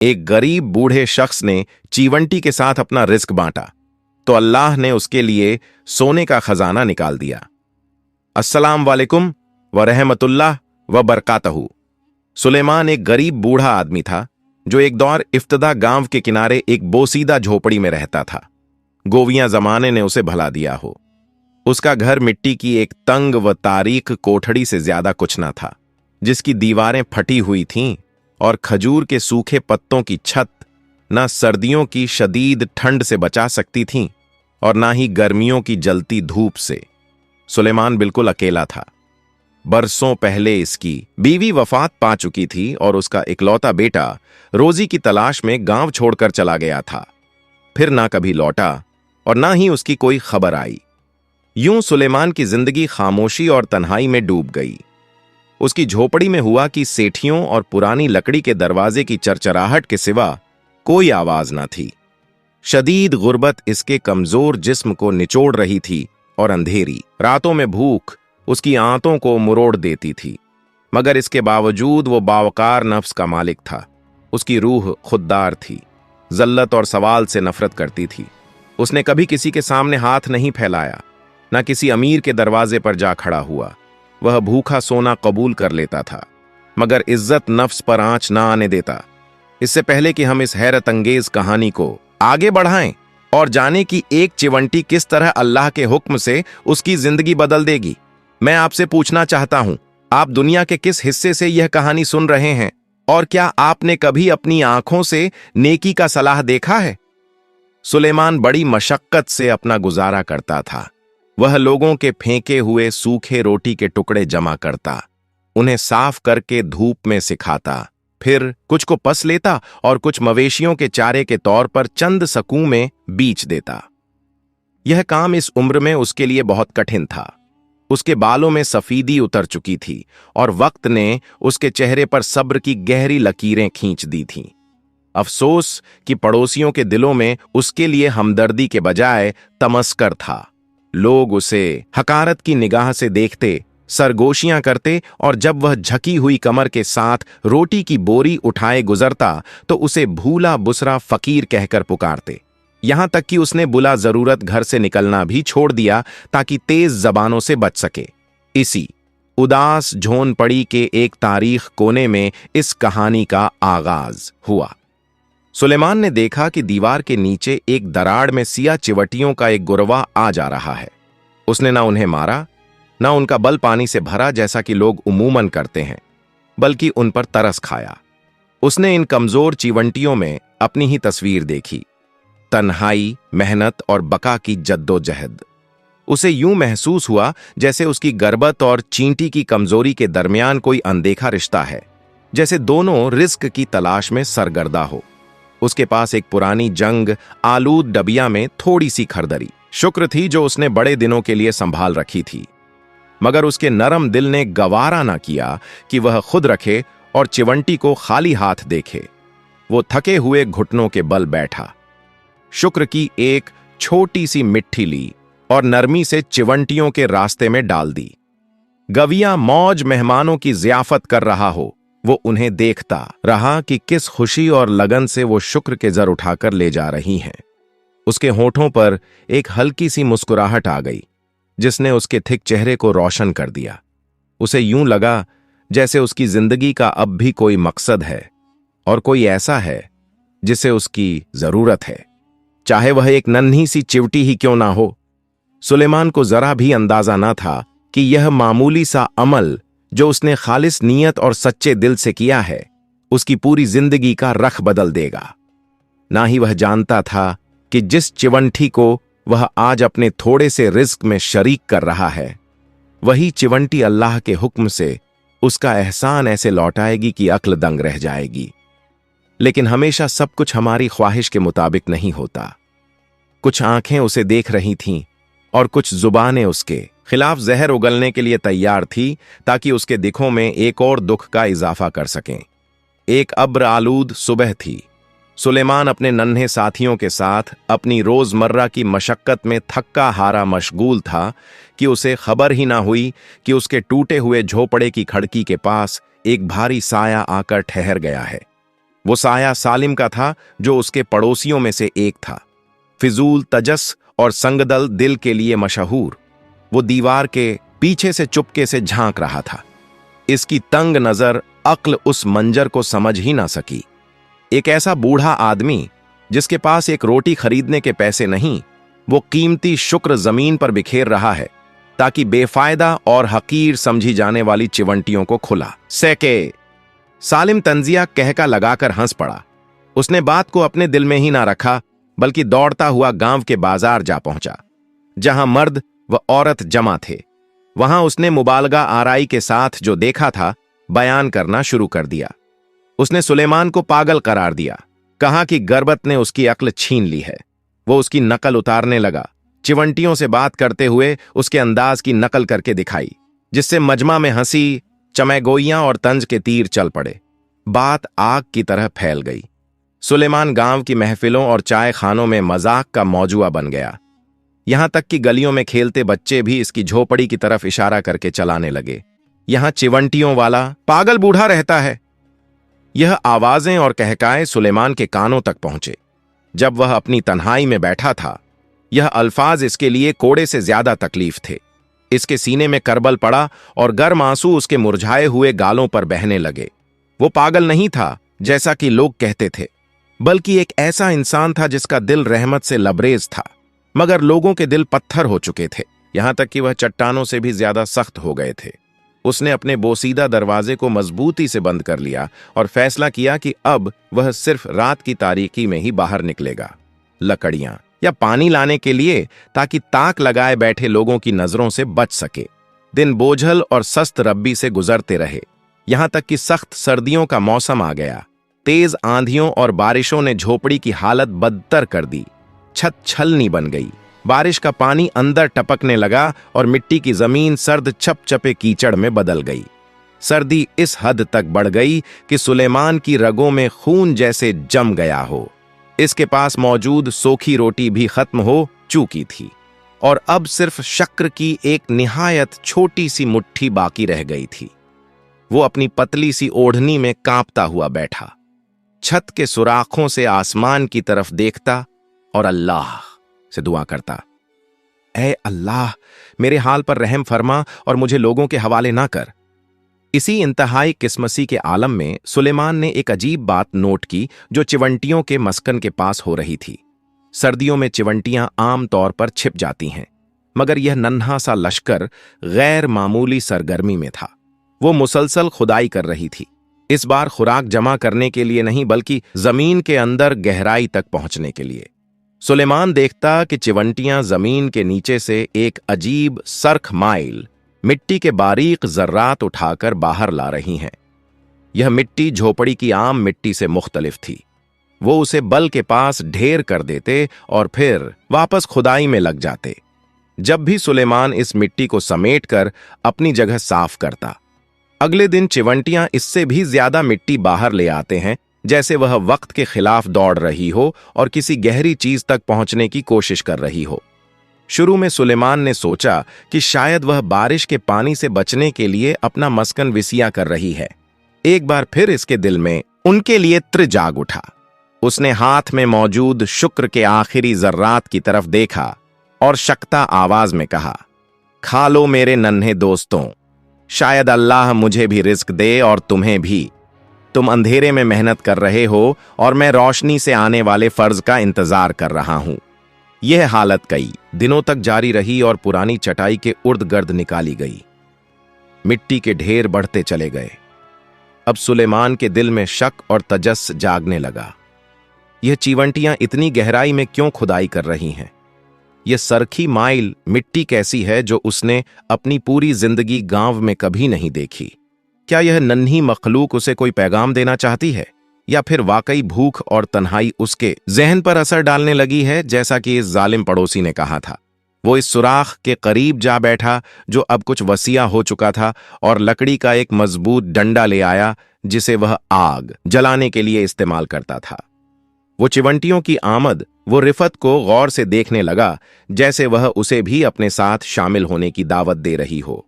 एक गरीब बूढ़े शख्स ने चीवंटी के साथ अपना रिस्क बांटा तो अल्लाह ने उसके लिए सोने का खजाना निकाल दिया। अस्सलाम वालेकुम व रहमतुल्लाह व बरकातहू। सुलेमान एक गरीब बूढ़ा आदमी था जो एक दौर इफ्तदा गांव के किनारे एक बोसीदा झोपड़ी में रहता था। गोवियां जमाने ने उसे भला दिया हो। उसका घर मिट्टी की एक तंग व तारीक कोठड़ी से ज्यादा कुछ न था, जिसकी दीवारें फटी हुई थीं और खजूर के सूखे पत्तों की छत न सर्दियों की शदीद ठंड से बचा सकती थीं और ना ही गर्मियों की जलती धूप से। सुलेमान बिल्कुल अकेला था। बरसों पहले इसकी बीवी वफात पा चुकी थी और उसका इकलौता बेटा रोजी की तलाश में गांव छोड़कर चला गया था। फिर ना कभी लौटा और ना ही उसकी कोई खबर आई। यूं सुलेमान की जिंदगी खामोशी और तन्हाई में डूब गई। उसकी झोपड़ी में हुआ कि सेठियों और पुरानी लकड़ी के दरवाजे की चरचराहट के सिवा कोई आवाज न थी। शदीद गुर्बत इसके कमजोर जिस्म को निचोड़ रही थी और अंधेरी रातों में भूख उसकी आंतों को मुरोड़ देती थी। मगर इसके बावजूद वो बावकार नफ्स का मालिक था। उसकी रूह खुददार थी, जल्लत और सवाल से नफरत करती थी। उसने कभी किसी के सामने हाथ नहीं फैलाया, न किसी अमीर के दरवाजे पर जा खड़ा हुआ। वह भूखा सोना कबूल कर लेता था, मगर इज्जत नफ्स पर आंच ना आने देता। इससे पहले कि हम इस हैरत अंगेज कहानी को आगे बढ़ाएं और जाने कि एक चिवंटी किस तरह अल्लाह के हुक्म से उसकी जिंदगी बदल देगी, मैं आपसे पूछना चाहता हूं, आप दुनिया के किस हिस्से से यह कहानी सुन रहे हैं और क्या आपने कभी अपनी आंखों से नेकी का सलाह देखा है? सुलेमान बड़ी मशक्कत से अपना गुजारा करता था। वह लोगों के फेंके हुए सूखे रोटी के टुकड़े जमा करता, उन्हें साफ करके धूप में सिखाता, फिर कुछ को पस लेता और कुछ मवेशियों के चारे के तौर पर चंद सकूं में बीच देता। यह काम इस उम्र में उसके लिए बहुत कठिन था। उसके बालों में सफीदी उतर चुकी थी और वक्त ने उसके चेहरे पर सब्र की गहरी लकीरें खींच दी थीं। अफसोस कि पड़ोसियों के दिलों में उसके लिए हमदर्दी के बजाय तमस्कर था। लोग उसे हकारत की निगाह से देखते, सरगोशियां करते और जब वह झकी हुई कमर के साथ रोटी की बोरी उठाए गुजरता तो उसे भूला बुसरा फकीर कहकर पुकारते। यहां तक कि उसने बुला जरूरत घर से निकलना भी छोड़ दिया ताकि तेज जबानों से बच सके। इसी उदास झोनपड़ी के एक तारीख कोने में इस कहानी का आगाज हुआ। सुलेमान ने देखा कि दीवार के नीचे एक दराड़ में सिया चिवटियों का एक गुरवा आ जा रहा है। उसने ना उन्हें मारा, ना उनका बल पानी से भरा जैसा कि लोग उमूमन करते हैं, बल्कि उन पर तरस खाया। उसने इन कमजोर चिवंटियों में अपनी ही तस्वीर देखी, तन्हाई, मेहनत और बका की जद्दोजहद। उसे यूं महसूस हुआ जैसे उसकी गर्बत और चींटी की कमजोरी के दरमियान कोई अनदेखा रिश्ता है, जैसे दोनों रिस्क की तलाश में सरगर्दा हो। उसके पास एक पुरानी जंग आलूद डबिया में थोड़ी सी खरदरी शुक्र थी जो उसने बड़े दिनों के लिए संभाल रखी थी, मगर उसके नरम दिल ने गवारा ना किया कि वह खुद रखे और चिवंटी को खाली हाथ देखे। वो थके हुए घुटनों के बल बैठा, शुक्र की एक छोटी सी मिट्टी ली और नरमी से चिवंटियों के रास्ते में डाल दी। गविया मौज मेहमानों की जियाफत कर रहा हो, वो उन्हें देखता रहा कि किस खुशी और लगन से वो शुक्र के जर उठाकर ले जा रही हैं। उसके होठों पर एक हल्की सी मुस्कुराहट आ गई जिसने उसके थिक चेहरे को रोशन कर दिया। उसे यूं लगा जैसे उसकी जिंदगी का अब भी कोई मकसद है और कोई ऐसा है जिसे उसकी जरूरत है, चाहे वह एक नन्ही सी चिवटी ही क्यों ना हो। सुलेमान को जरा भी अंदाजा ना था कि यह मामूली सा अमल जो उसने खालिस नीयत और सच्चे दिल से किया है, उसकी पूरी जिंदगी का रख बदल देगा। ना ही वह जानता था कि जिस चिवंठी को वह आज अपने थोड़े से रिस्क में शरीक कर रहा है, वही चिवंटी अल्लाह के हुक्म से उसका एहसान ऐसे लौटाएगी कि अक्ल दंग रह जाएगी। लेकिन हमेशा सब कुछ हमारी ख्वाहिश के मुताबिक नहीं होता। कुछ आंखें उसे देख रही थीं और कुछ जुबानें उसके खिलाफ जहर उगलने के लिए तैयार थी ताकि उसके दिखों में एक और दुख का इजाफा कर सकें। एक अब्र आलूद सुबह थी। सुलेमान अपने नन्हे साथियों के साथ अपनी रोजमर्रा की मशक्कत में थक्का हारा मशगूल था कि उसे खबर ही ना हुई कि उसके टूटे हुए झोपड़े की खिड़की के पास एक भारी साया आकर ठहर गया है। वो साया सालिम का था, जो उसके पड़ोसियों में से एक था। फिजूल, तजस और संगदल दिल के लिए मशहूर। वो दीवार के पीछे से चुपके से झांक रहा था। इसकी तंग नजर अक्ल उस मंजर को समझ ही ना सकी। एक ऐसा बूढ़ा आदमी जिसके पास एक रोटी खरीदने के पैसे नहीं, वो कीमती शुक्र जमीन पर बिखेर रहा है ताकि बेफायदा और हकीर समझी जाने वाली चिवंटियों को खुला सके। सालिम तंजिया कहका लगाकर हंस पड़ा। उसने बात को अपने दिल में ही ना रखा, बल्कि दौड़ता हुआ गांव के बाजार जा पहुंचा, जहां मर्द व औरत जमा थे। वहां उसने मुबालगा आराई के साथ जो देखा था बयान करना शुरू कर दिया। उसने सुलेमान को पागल करार दिया, कहा कि गर्बत ने उसकी अक्ल छीन ली है। वो उसकी नकल उतारने लगा, चिवंटियों से बात करते हुए उसके अंदाज की नकल करके दिखाई, जिससे मजमा में हंसी, चमैगोइयां और तंज के तीर चल पड़े। बात आग की तरह फैल गई। सुलेमान गांव की महफिलों और चाय खानों में मजाक का मौजुआ बन गया। यहां तक कि गलियों में खेलते बच्चे भी इसकी झोपड़ी की तरफ इशारा करके चलाने लगे। यहां चिवंटियों वाला पागल बूढ़ा रहता है। यह आवाजें और कहकाए सुलेमान के कानों तक पहुंचे। जब वह अपनी तन्हाई में बैठा था, यह अल्फाज इसके लिए कोड़े से ज्यादा तकलीफ थे। इसके सीने में करबल पड़ा और गर्म आंसू उसके मुरझाए हुए गालों पर बहने लगे। वो पागल नहीं था जैसा कि लोग कहते थे, बल्कि एक ऐसा इंसान था जिसका दिल रहमत से लबरेज था, मगर लोगों के दिल पत्थर हो चुके थे, यहां तक कि वह चट्टानों से भी ज्यादा सख्त हो गए थे। उसने अपने बोसीदा दरवाजे को मजबूती से बंद कर लिया और फैसला किया कि अब वह सिर्फ रात की तारीकी में ही बाहर निकलेगा, लकड़ियां या पानी लाने के लिए, ताकि ताक लगाए बैठे लोगों की नजरों से बच सके। दिन बोझल और सस्त रब्बी से गुजरते रहे, यहां तक कि सख्त सर्दियों का मौसम आ गया। तेज आंधियों और बारिशों ने झोपड़ी की हालत बदतर कर दी। छत छलनी बन गई, बारिश का पानी अंदर टपकने लगा और मिट्टी की जमीन सर्द छपछपे कीचड़ में बदल गई। सर्दी इस हद तक बढ़ गई कि सुलेमान की रगों में खून जैसे जम गया हो। इसके पास मौजूद सोखी रोटी भी खत्म हो चुकी थी और अब सिर्फ शक्कर की एक निहायत छोटी सी मुट्ठी बाकी रह गई थी। वो अपनी पतली सी ओढ़नी में कांपता हुआ बैठा, छत के सुराखों से आसमान की तरफ देखता और अल्लाह से दुआ करता, ऐ अल्लाह, मेरे हाल पर रहम फरमा और मुझे लोगों के हवाले ना कर। इसी इंतहाई किस्मसी के आलम में सुलेमान ने एक अजीब बात नोट की जो चिवंटियों के मस्कन के पास हो रही थी। सर्दियों में चिवंटियां आम तौर पर छिप जाती हैं, मगर यह नन्हा सा लश्कर गैर मामूली सरगर्मी में था। वो मुसलसल खुदाई कर रही थी, इस बार खुराक जमा करने के लिए नहीं, बल्कि जमीन के अंदर गहराई तक पहुंचने के लिए। सुलेमान देखता कि चिवंटियां जमीन के नीचे से एक अजीब सरख माइल मिट्टी के बारीक जर्रात उठाकर बाहर ला रही हैं। यह मिट्टी झोपड़ी की आम मिट्टी से मुख्तलिफ थी। वो उसे बल के पास ढेर कर देते और फिर वापस खुदाई में लग जाते। जब भी सुलेमान इस मिट्टी को समेटकर अपनी जगह साफ करता, अगले दिन चिवंटियां इससे भी ज्यादा मिट्टी बाहर ले आते हैं, जैसे वह वक्त के खिलाफ दौड़ रही हो और किसी गहरी चीज तक पहुंचने की कोशिश कर रही हो। शुरू में सुलेमान ने सोचा कि शायद वह बारिश के पानी से बचने के लिए अपना मस्कन विसिया कर रही है। एक बार फिर इसके दिल में उनके लिए त्र जाग उठा। उसने हाथ में मौजूद शुक्र के आखिरी जर्रात की तरफ देखा और शक्ता आवाज में कहा, खा लो मेरे नन्हे दोस्तों, शायद अल्लाह मुझे भी रिस्क दे और तुम्हें भी। तुम अंधेरे में मेहनत कर रहे हो और मैं रोशनी से आने वाले फर्ज का इंतजार कर रहा हूं। यह हालत कई दिनों तक जारी रही और पुरानी चटाई के उर्द गर्द निकाली गई। मिट्टी के ढेर बढ़ते चले गए। अब सुलेमान के दिल में शक और तजस्स जागने लगा। यह चिवंटियां इतनी गहराई में क्यों खुदाई कर रही हैं? यह सरखी माइल मिट्टी कैसी है जो उसने अपनी पूरी जिंदगी गांव में कभी नहीं देखी? क्या यह नन्ही मखलूक उसे कोई पैगाम देना चाहती है, या फिर वाकई भूख और तन्हाई उसके जहन पर असर डालने लगी है, जैसा कि इस जालिम पड़ोसी ने कहा था? वो इस सुराख के करीब जा बैठा जो अब कुछ वसिया हो चुका था और लकड़ी का एक मजबूत डंडा ले आया जिसे वह आग जलाने के लिए इस्तेमाल करता था। वो चिवंटियों की आमद वो रिफत को गौर से देखने लगा, जैसे वह उसे भी अपने साथ शामिल होने की दावत दे रही हो।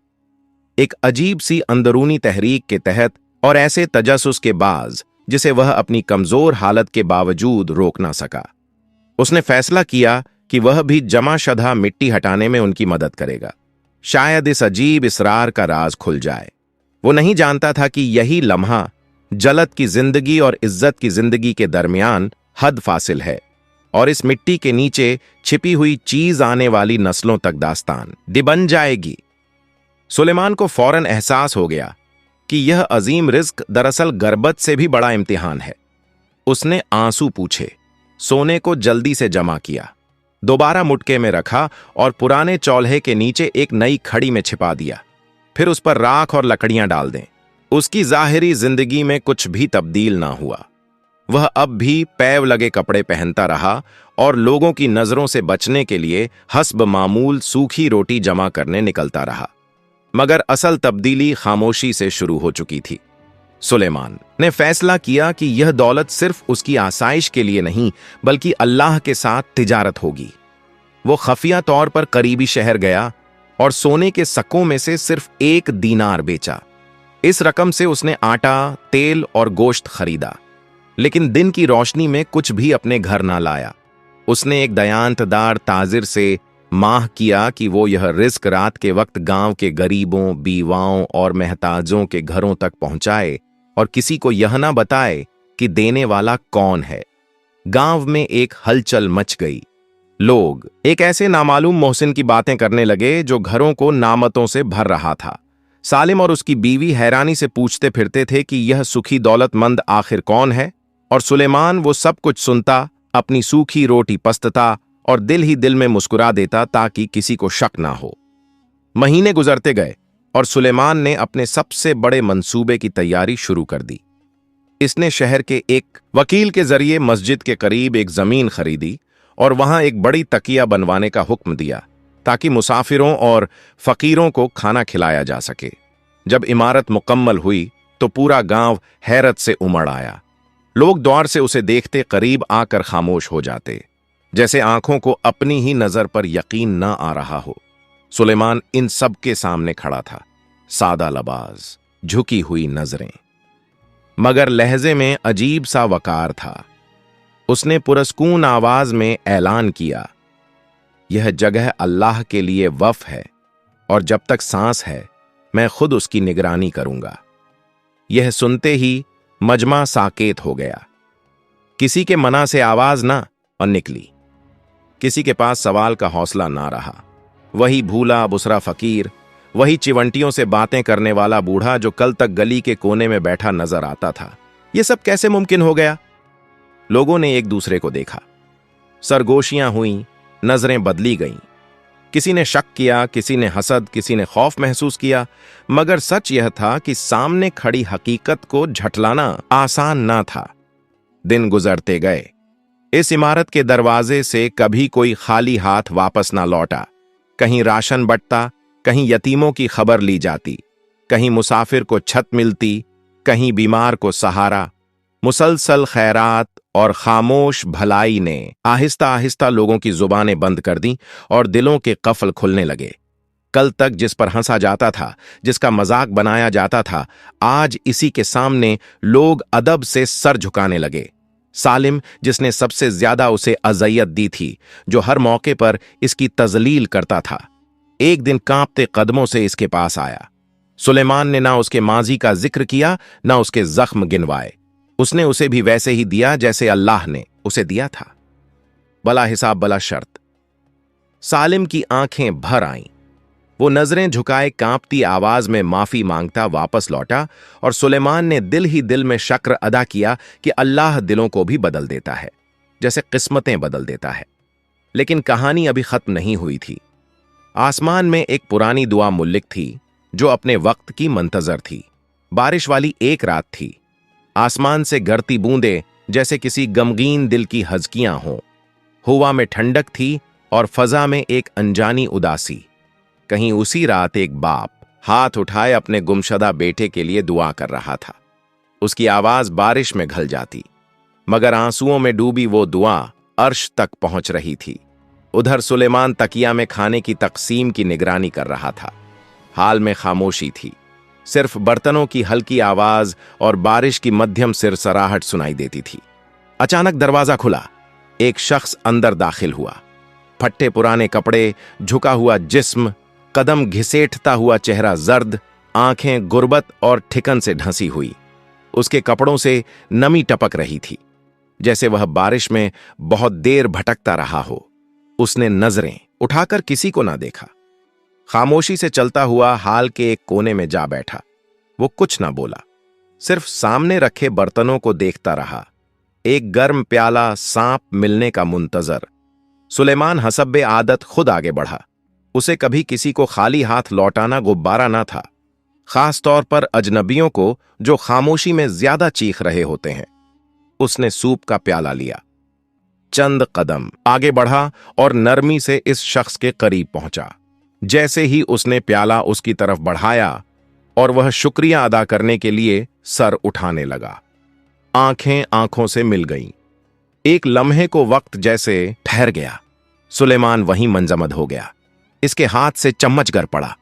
एक अजीब सी अंदरूनी तहरीक के तहत और ऐसे तजस्सुस के बाज जिसे वह अपनी कमजोर हालत के बावजूद रोक ना सका। उसने फैसला किया कि वह भी जमाशदा मिट्टी हटाने में उनकी मदद करेगा। शायद इस अजीब इसरार का राज खुल जाए। वो नहीं जानता था कि यही लम्हा जलत की जिंदगी और इज्जत की जिंदगी के दरमियान हद फासिल है, और इस मिट्टी के नीचे छिपी हुई चीज आने वाली नस्लों तक दास्तान बन जाएगी। सुलेमान को फौरन एहसास हो गया कि यह अजीम रिस्क दरअसल गर्बत से भी बड़ा इम्तिहान है। उसने आंसू पूछे, सोने को जल्दी से जमा किया, दोबारा मुटके में रखा और पुराने चौल्हे के नीचे एक नई खड़ी में छिपा दिया। फिर उस पर राख और लकड़ियां डाल दें। उसकी जाहिरी जिंदगी में कुछ भी तब्दील ना हुआ। वह अब भी पैव लगे कपड़े पहनता रहा और लोगों की नजरों से बचने के लिए हस्ब मामूल सूखी रोटी जमा करने निकलता रहा। मगर असल तब्दीली खामोशी से शुरू हो चुकी थी। सुलेमान ने फैसला किया कि यह दौलत सिर्फ उसकी आसाइश के लिए नहीं, बल्कि अल्लाह के साथ तिजारत होगी। वो खफिया तौर पर करीबी शहर गया और सोने के सकों में से सिर्फ 1 दीनार बेचा। इस रकम से उसने आटा, तेल और गोश्त खरीदा, लेकिन दिन की रोशनी में कुछ भी अपने घर ना लाया। उसने एक दयांतदार ताजिर से माह किया कि वो यह रिस्क रात के वक्त गांव के गरीबों, बीवाओं और महताजों के घरों तक पहुंचाए और किसी को यह ना बताए कि देने वाला कौन है। गांव में एक हलचल मच गई। लोग एक ऐसे नामालूम मोहसिन की बातें करने लगे जो घरों को नामतों से भर रहा था। सालिम और उसकी बीवी हैरानी से पूछते फिरते थे कि यह सुखी दौलतमंद आखिर कौन है, और सुलेमान वो सब कुछ सुनता, अपनी सूखी रोटी पस्तता और दिल ही दिल में मुस्कुरा देता ताकि किसी को शक ना हो। महीने गुजरते गए और सुलेमान ने अपने सबसे बड़े मंसूबे की तैयारी शुरू कर दी। इसने शहर के एक वकील के जरिए मस्जिद के करीब एक जमीन खरीदी और वहां एक बड़ी तकिया बनवाने का हुक्म दिया ताकि मुसाफिरों और फकीरों को खाना खिलाया जा सके। जब इमारत मुकम्मल हुई तो पूरा गांव हैरत से उमड़ आया। लोग द्वार से उसे देखते करीब आकर खामोश हो जाते, जैसे आंखों को अपनी ही नजर पर यकीन न आ रहा हो। सुलेमान इन सब के सामने खड़ा था, सादा लबाज, झुकी हुई नजरें, मगर लहजे में अजीब सा वकार था। उसने पुरस्कून आवाज में ऐलान किया, यह जगह अल्लाह के लिए वफ है और जब तक सांस है मैं खुद उसकी निगरानी करूंगा। यह सुनते ही मजमा साकेत हो गया। किसी के मना से आवाज ना और निकली। किसी के पास सवाल का हौसला ना रहा। वही भूला बुसरा फकीर, वही चिवंटियों से बातें करने वाला बूढ़ा जो कल तक गली के कोने में बैठा नजर आता था। यह सब कैसे मुमकिन हो गया? लोगों ने एक दूसरे को देखा, सरगोशियां हुईं, नजरें बदली गईं। किसी ने शक किया, किसी ने हसद, किसी ने खौफ महसूस किया, मगर सच यह था कि सामने खड़ी हकीकत को झटलाना आसान ना था। दिन गुजरते गए। इस इमारत के दरवाजे से कभी कोई खाली हाथ वापस ना लौटा। कहीं राशन बंटता, कहीं यतीमों की खबर ली जाती, कहीं मुसाफिर को छत मिलती, कहीं बीमार को सहारा। मुसलसल खैरात और खामोश भलाई ने आहिस्ता आहिस्ता लोगों की जुबानें बंद कर दी और दिलों के कफल खुलने लगे। कल तक जिस पर हंसा जाता था, जिसका मजाक बनाया जाता था, आज इसी के सामने लोग अदब से सर झुकाने लगे। सालिम, जिसने सबसे ज्यादा उसे अज़ियत दी थी, जो हर मौके पर इसकी तजलील करता था, एक दिन कांपते कदमों से इसके पास आया। सुलेमान ने ना उसके माजी का जिक्र किया, ना उसके जख्म गिनवाए। उसने उसे भी वैसे ही दिया जैसे अल्लाह ने उसे दिया था, भला हिसाब भला शर्त। सालिम की आंखें भर आईं। वो नजरें झुकाए कांपती आवाज में माफी मांगता वापस लौटा और सुलेमान ने दिल ही दिल में शक्र अदा किया कि अल्लाह दिलों को भी बदल देता है, जैसे किस्मतें बदल देता है। लेकिन कहानी अभी खत्म नहीं हुई थी। आसमान में एक पुरानी दुआ मुल्लिक थी जो अपने वक्त की मंतजर थी। बारिश वाली एक रात थी। आसमान से गिरती बूंदें जैसे किसी गमगीन दिल की हजकियां हों। हवा में ठंडक थी और फजा में एक अनजानी उदासी। कहीं उसी रात एक बाप हाथ उठाए अपने गुमशदा बेटे के लिए दुआ कर रहा था। उसकी आवाज बारिश में घल जाती, मगर आंसुओं में डूबी वो दुआ अर्श तक पहुंच रही थी। उधर सुलेमान तकिया में खाने की तकसीम की निगरानी कर रहा था। हाल में खामोशी थी। सिर्फ बर्तनों की हल्की आवाज और बारिश की मध्यम सिरसराहट सुनाई देती थी। अचानक दरवाजा खुला। एक शख्स अंदर दाखिल हुआ। फट्टे पुराने कपड़े, झुका हुआ जिस्म, कदम घिसेटता हुआ चेहरा जर्द, आंखें गुर्बत और ठिकन से ढंसी हुई। उसके कपड़ों से नमी टपक रही थी, जैसे वह बारिश में बहुत देर भटकता रहा हो। उसने नजरें उठाकर किसी को ना देखा। खामोशी से चलता हुआ हाल के एक कोने में जा बैठा। वो कुछ ना बोला, सिर्फ सामने रखे बर्तनों को देखता रहा। एक गर्म प्याला, सांप मिलने का मुंतजर। सुलेमान हसब्बे आदत खुद आगे बढ़ा। उसे कभी किसी को खाली हाथ लौटाना गुब्बारा ना था, खास तौर पर अजनबियों को जो खामोशी में ज्यादा चीख रहे होते हैं। उसने सूप का प्याला लिया, चंद कदम आगे बढ़ा और नरमी से इस शख्स के करीब पहुंचा। जैसे ही उसने प्याला उसकी तरफ बढ़ाया और वह शुक्रिया अदा करने के लिए सर उठाने लगा, आंखें आंखों से मिल गईं। एक लम्हे को वक्त जैसे ठहर गया। सुलेमान वहीं मंजमद हो गया। इसके हाथ से चम्मच गर पड़ा।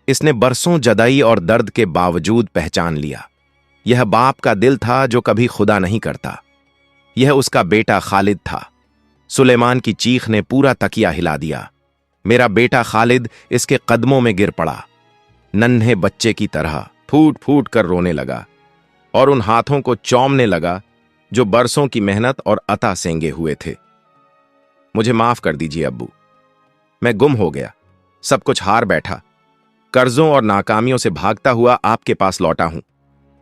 इसने बरसों जदाई और दर्द के बावजूद पहचान लिया। यह बाप का दिल था जो कभी खुदा नहीं करता। यह उसका बेटा खालिद था। सुलेमान की चीख ने पूरा तकिया हिला दिया। मेरा बेटा खालिद इसके कदमों में गिर पड़ा। नन्हे बच्चे की तरह फूट फूट कर रोने लगा और उन हाथों को चौमने लगा जो बरसों की मेहनत और अता सेंगे हुए थे। मुझे माफ कर दीजिए अब्बू, मैं गुम हो गया, सब कुछ हार बैठा। कर्जों और नाकामियों से भागता हुआ आपके पास लौटा हूं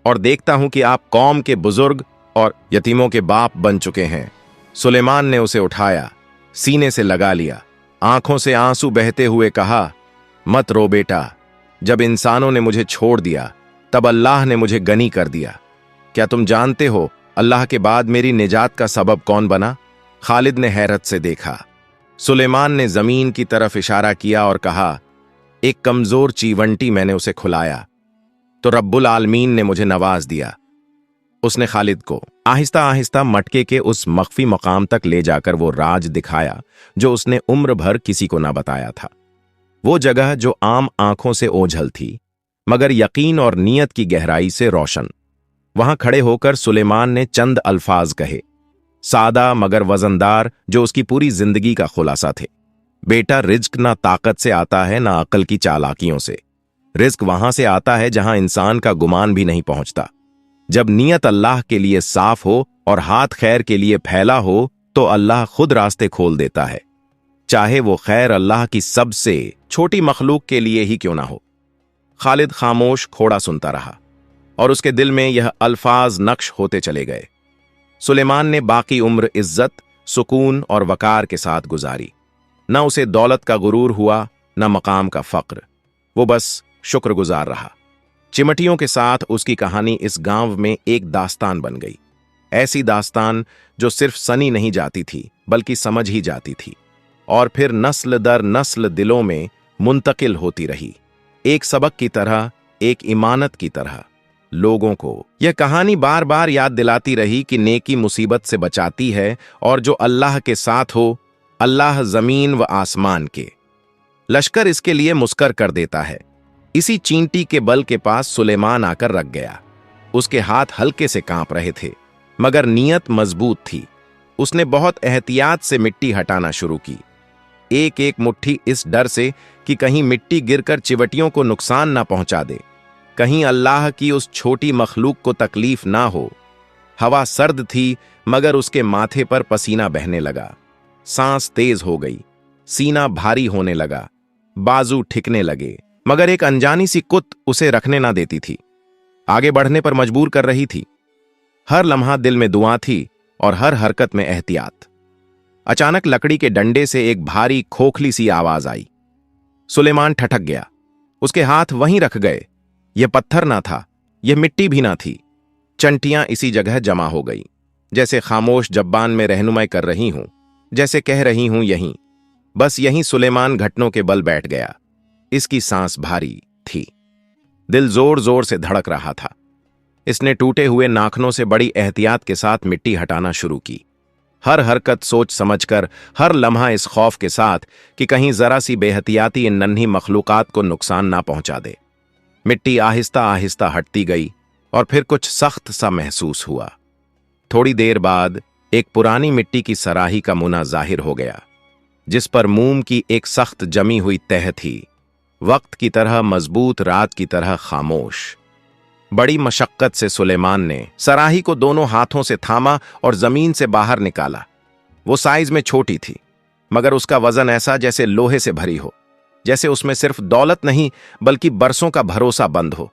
और देखता हूं कि आप कौम के बुजुर्ग और यतीमों के बाप बन चुके हैं। सुलेमान ने उसे उठाया, सीने से लगा लिया, आंखों से आंसू बहते हुए कहा, मत रो बेटा, जब इंसानों ने मुझे छोड़ दिया तब अल्लाह ने मुझे गनी कर दिया। क्या तुम जानते हो अल्लाह के बाद मेरी निजात का सबब कौन बना? खालिद ने हैरत से देखा। सुलेमान ने जमीन की तरफ इशारा किया और कहा, एक कमजोर चीवंटी मैंने उसे खुलाया तो रब्बुल आलमीन ने मुझे नवाज दिया। उसने खालिद को आहिस्ता आहिस्ता मटके के उस मख्फी मकाम तक ले जाकर वो राज दिखाया जो उसने उम्र भर किसी को ना बताया था। वो जगह जो आम आंखों से ओझल थी मगर यकीन और नीयत की गहराई से रोशन। वहां खड़े होकर सुलेमान ने चंद अल्फाज कहे, सादा मगर वजनदार, जो उसकी पूरी जिंदगी का खुलासा थे। बेटा, रिज्क ना ताकत से आता है ना अकल की चालाकियों से। रिज्क वहां से आता है जहां इंसान का गुमान भी नहीं पहुंचता। जब नीयत अल्लाह के लिए साफ हो और हाथ खैर के लिए फैला हो तो अल्लाह खुद रास्ते खोल देता है, चाहे वो खैर अल्लाह की सबसे छोटी मखलूक के लिए ही क्यों ना हो। खालिद खामोश खोड़ा सुनता रहा और उसके दिल में यह अल्फाज नक्श होते चले गए। सुलेमान ने बाकी उम्र इज्जत, सुकून और वकार के साथ गुजारी। न उसे दौलत का गुरूर हुआ, न मकाम का फक्र। वो बस शुक्रगुजार रहा। चिमटियों के साथ उसकी कहानी इस गांव में एक दास्तान बन गई। ऐसी दास्तान जो सिर्फ सनी नहीं जाती थी बल्कि समझ ही जाती थी और फिर नस्ल दर नस्ल दिलों में मुंतकिल होती रही। एक सबक की तरह, एक इमानत की तरह। लोगों को यह कहानी बार बार याद दिलाती रही कि नेकी मुसीबत से बचाती है और जो अल्लाह के साथ हो, अल्लाह जमीन व आसमान के लश्कर इसके लिए मुस्कर कर देता है। इसी चींटी के बल के पास सुलेमान आकर रख गया। उसके हाथ हल्के से कांप रहे थे मगर नीयत मजबूत थी। उसने बहुत एहतियात से मिट्टी हटाना शुरू की, एक एक मुट्ठी, इस डर से कि कहीं मिट्टी गिरकर चिवटियों को नुकसान ना पहुंचा दे, कहीं अल्लाह की उस छोटी मखलूक को तकलीफ ना हो। हवा सर्द थी मगर उसके माथे पर पसीना बहने लगा। सांस तेज हो गई, सीना भारी होने लगा, बाजू ठिकने लगे मगर एक अनजानी सी कुत उसे रखने ना देती थी, आगे बढ़ने पर मजबूर कर रही थी। हर लम्हा दिल में दुआ थी और हर हरकत में एहतियात। अचानक लकड़ी के डंडे से एक भारी खोखली सी आवाज आई। सुलेमान ठठक गया। उसके हाथ वहीं रख गए। यह पत्थर ना था, यह मिट्टी भी ना थी। चंटियां इसी जगह जमा हो गई, जैसे खामोश जब्बान में रहनुमाई कर रही हूं, जैसे कह रही हूं यहीं, बस यहीं। सुलेमान घटनों के बल बैठ गया। इसकी सांस भारी थी, दिल जोर जोर से धड़क रहा था। इसने टूटे हुए नाखनों से बड़ी एहतियात के साथ मिट्टी हटाना शुरू की, हर हरकत सोच समझकर, हर लम्हा इस खौफ के साथ कि कहीं जरा सी बेहतियाती इन नन्ही मखलूकात को नुकसान ना पहुंचा दे। मिट्टी आहिस्ता आहिस्ता हटती गई और फिर कुछ सख्त सा महसूस हुआ। थोड़ी देर बाद एक पुरानी मिट्टी की सराही का मुना जाहिर हो गया, जिस पर मोम की एक सख्त जमी हुई तह थी, वक्त की तरह मजबूत, रात की तरह खामोश। बड़ी मशक्कत से सुलेमान ने सराही को दोनों हाथों से थामा और जमीन से बाहर निकाला। वो साइज में छोटी थी, मगर उसका वजन ऐसा जैसे लोहे से भरी हो, जैसे उसमें सिर्फ दौलत नहीं बल्कि बरसों का भरोसा बंद हो।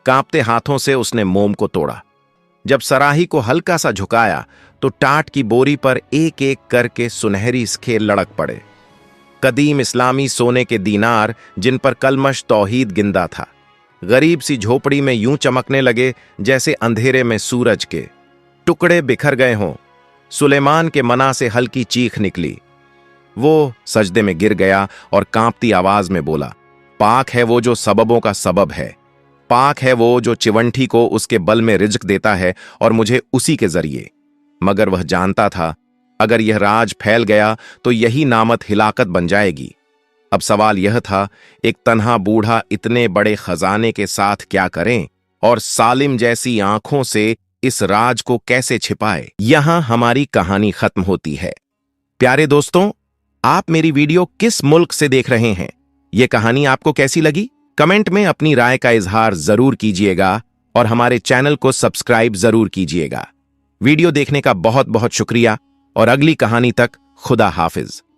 कांपते हाथों से उसने मोम को तोड़ा। जब सराही को हल्का सा झुकाया तो टाट की बोरी पर एक एक करके सुनहरी स्खेल लड़क पड़े। कदीम इस्लामी सोने के दीनार, जिन पर कलमश तौहीद गिंदा था, गरीब सी झोपड़ी में यूं चमकने लगे जैसे अंधेरे में सूरज के टुकड़े बिखर गए हों। सुलेमान के मना से हल्की चीख निकली। वो सजदे में गिर गया और कांपती आवाज में बोला, पाक है वो जो सबबों का सबब है, पाक है वो जो चिवंठी को उसके बल में रिज्क देता है और मुझे उसी के जरिए। मगर वह जानता था, अगर यह राज फैल गया तो यही नामत हिलाकत बन जाएगी। अब सवाल यह था, एक तन्हा बूढ़ा इतने बड़े खजाने के साथ क्या करें और सालिम जैसी आंखों से इस राज को कैसे छिपाए। यहां हमारी कहानी खत्म होती है। प्यारे दोस्तों, आप मेरी वीडियो किस मुल्क से देख रहे हैं? यह कहानी आपको कैसी लगी? कमेंट में अपनी राय का इजहार जरूर कीजिएगा और हमारे चैनल को सब्सक्राइब जरूर कीजिएगा। वीडियो देखने का बहुत बहुत शुक्रिया और अगली कहानी तक खुदा हाफिज।